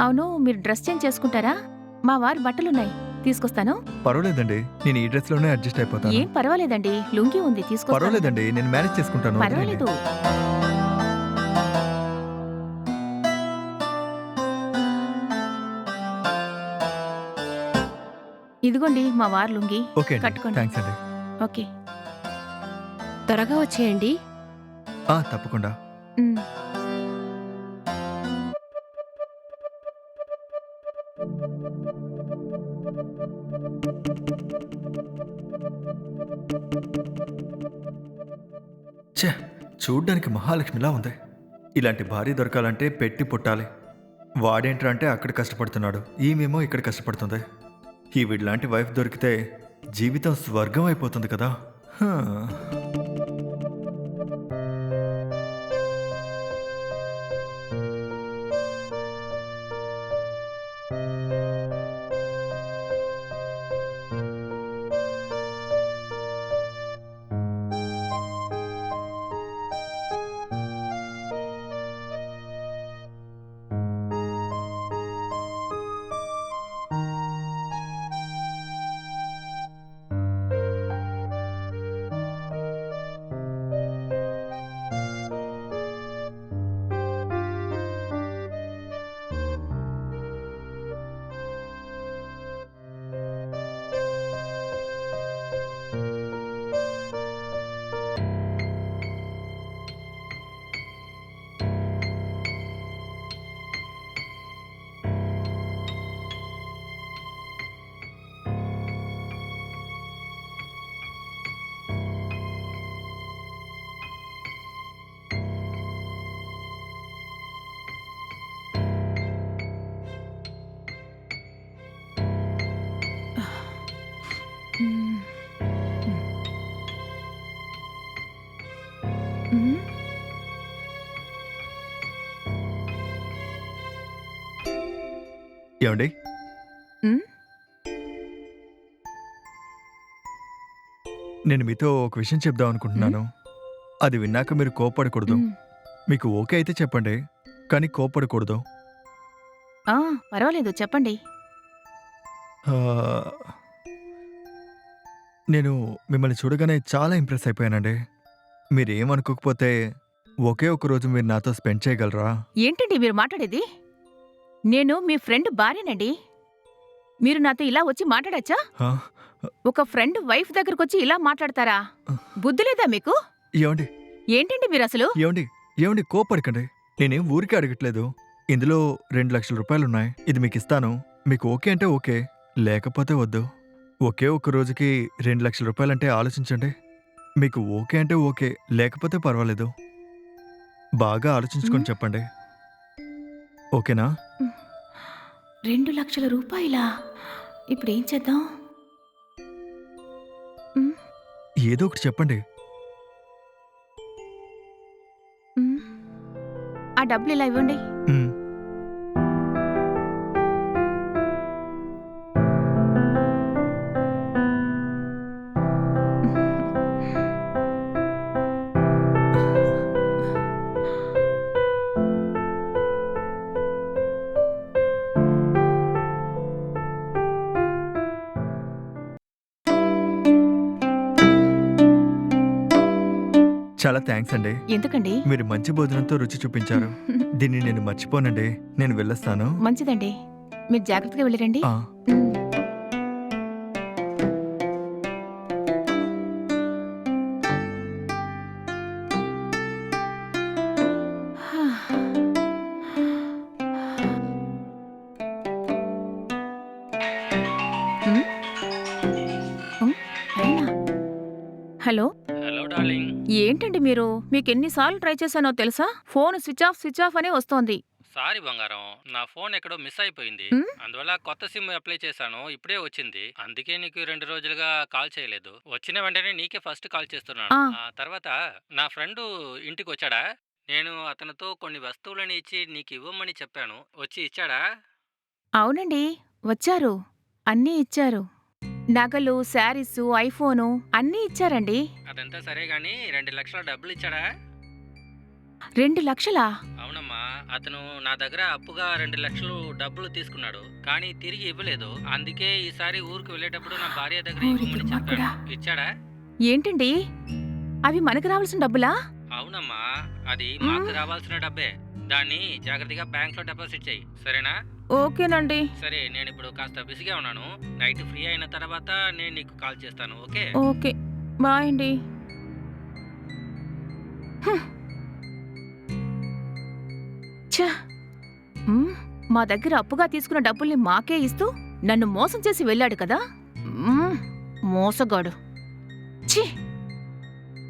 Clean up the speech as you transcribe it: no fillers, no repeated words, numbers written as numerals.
అవును, మీరు dress change చేసుకుంటారా? మా వారి బట్టలున్నాయి, తీసుకొస్తాను. పర్వాలేదండి, నేను ఈ డ్రెస్‌లోనే అడ్జస్ట్ అయిపోతాను. ఏం పర్వాలేదండి, లుంగీ ఉంది, తీసుకొస్తాను. పర్వాలేదండి, నేను మేనేజ్ చేసుకుంటాను, వదిలేండి. పర్వాలేదు. ఇదిగోండి మా వారి లుంగీ, ఓకే అండి, కట్టుకోండి. థాంక్స్ అండి. ఓకే. త్వరగా వచ్చేయండి. తప్పకుండా. ఉమ్. ఛే! చూడ్డానికి మహాలక్ష్మిలా ఉంది. ఇలాంటి భార్య దొరకాలంటే పెట్టి పుట్టాలి. వాడేంట్రా అంటే అక్కడ కష్టపడుతున్నాడు, ఈమెమో ఇక్కడ కష్టపడుతుంది. ఈవిడ్లాంటి వైఫ్ దొరికితే జీవితం స్వర్గం అయిపోతుంది కదా! హా! ఉమ్. ఉమ్. ఏవండీ? ఉమ్. నేను మీతో ఒక విషయం చెప్దాం అనుకుంటున్నాను. అది విన్నాక మీరు కోప్పడకూడదు. ఉమ్. మీకు ఓకే అయితే చెప్పండి, కానీ కోప్పడకూడదు. ఆ, పర్వాలేదు, చెప్పండి. ఆహ్, నేను మిమ్మల్ని చూడగానే చాలా ఇంప్రెస్ అయిపోయానండి. మీరేమనుకోకపోతే ఒకే ఒక రోజు మీరు నాతో స్పెండ్ చేయగలరా? ఏంటండి మీరు మాట్లాడేది? నేను మీ ఫ్రెండ్ భార్యనండి. మీరు నాతో ఇలా వచ్చి మాట్లాడచ్చా? ఆ? ఒక ఫ్రెండ్ వైఫ్ దగ్గరకొచ్చి ఇలా మాట్లాడతారా? బుద్ధి లేదా మీకు? ఏవండి? ఏంటండి మీరసలు? ఏవండి? ఏవండి, కోప్పడకండి. నేనేం ఊరికే అడగట్లేదు. ఇందులో 2,00,000 రూపాయలున్నాయి. ఇది మీకిస్తాను. మీకు ఓకే అంటే ఓకే, లేకపోతే వద్దు. ఒకే ఒక్క రోజుకి 2,00,000 రూపాయలంటే ఆలోచించండి. మీకు ఓకే అంటే ఓకే, లేకపోతే పర్వాలేదు. బాగా ఆలోచించుకొని ఉమ్. చెప్పండి. ఓకేనా? 2,00,000 రూపాయలా? ఇప్పుడేం చేద్దాం? ఉమ్. ఏదో ఒకటి చెప్పండి. ఉమ్. ఆ డబ్బులు ఇలా ఇవ్వండి. హ్మ్. చాలా థ్యాంక్స్ అండి. ఎందుకండి? మీరు మంచి భోజనంతో రుచి చూపించారు. దీన్ని నేను మర్చిపోనండి. నేను వెళ్ళొస్తాను. మంచిదండి. మీరు జాగ్రత్తగా వెళ్ళిరండి. ఆ! ఉమ్. ఉమ్. ఉమ్. అయినా. Hello, hello darling. ఏంటండి మీరు? మీకెన్నిసార్లు ట్రై చేశానో తెలుసా? ఫోన్ స్విచ్ ఆఫ్ అనే వస్తోంది. సారీ బంగారం, నా ఫోన్ ఎక్కడో మిస్ అయిపోయింది. ఉమ్. అందువల్ల కొత్త సిమ్ అప్లై చేశాను, ఇప్పుడే వచ్చింది. అందుకే నీకు 2 రోజులుగా కాల్ చేయలేదు. వచ్చిన వెంటనే నీకే ఫస్ట్ కాల్ చేస్తున్నాను. ఆ. ఆ తర్వాత నా ఫ్రెండ్ ఇంటికి వచ్చాడా? నేను అతనితో కొన్ని వస్తువులని ఇచ్చి నీకు ఇవ్వమని చెప్పాను, వచ్చి ఇచ్చాడా? అవునండి, వచ్చారు. అన్నీ ఇచ్చారు. నగలు, శారీసు, ఐఫోను అన్నీ ఇచ్చారండి. అదంతా సరే గాని 2 లక్షల డబ్బులు ఇచ్చాడా? 2 లక్షలా? అవునమ్మా, అతను నా దగ్గర అప్పుగా 2 లక్షలు డబ్బులు తీసుకున్నాడు, కానీ తిరిగి ఇవ్వలేదు. అందుకే ఈసారి ఊరికి వెళ్ళేటప్పుడు నా భార్య దగ్గర ఓరి ఇవ్వమని చెప్పాడు. దుర్మార్గుడా. ఇచ్చాడా? ఏంటండి అవి మనకు రావాల్సిన డబ్బులా? అవునమ్మా, అది మాకు రావాల్సిన డబ్బే. దాన్ని జాగ్రత్తగా బ్యాంక్లో డిపాజిట్ చెయ్యి, సరేనా? ఓకేనండి. సరే, నేను ఇప్పుడు కాస్త బిజీగా ఉన్నాను. నైట్ ఫ్రీ అయిన తర్వాత నేను నీకు కాల్ చేస్తాను, ఓకే? ఓకే, బాయ్ అండి. ఛ! మా దగ్గర అప్పుగా తీసుకున్న డబ్బుల్ని మాకే ఇస్తూ నన్ను మోసం చేసి వెళ్ళాడు కదా. మోసగాడు. ఛీ!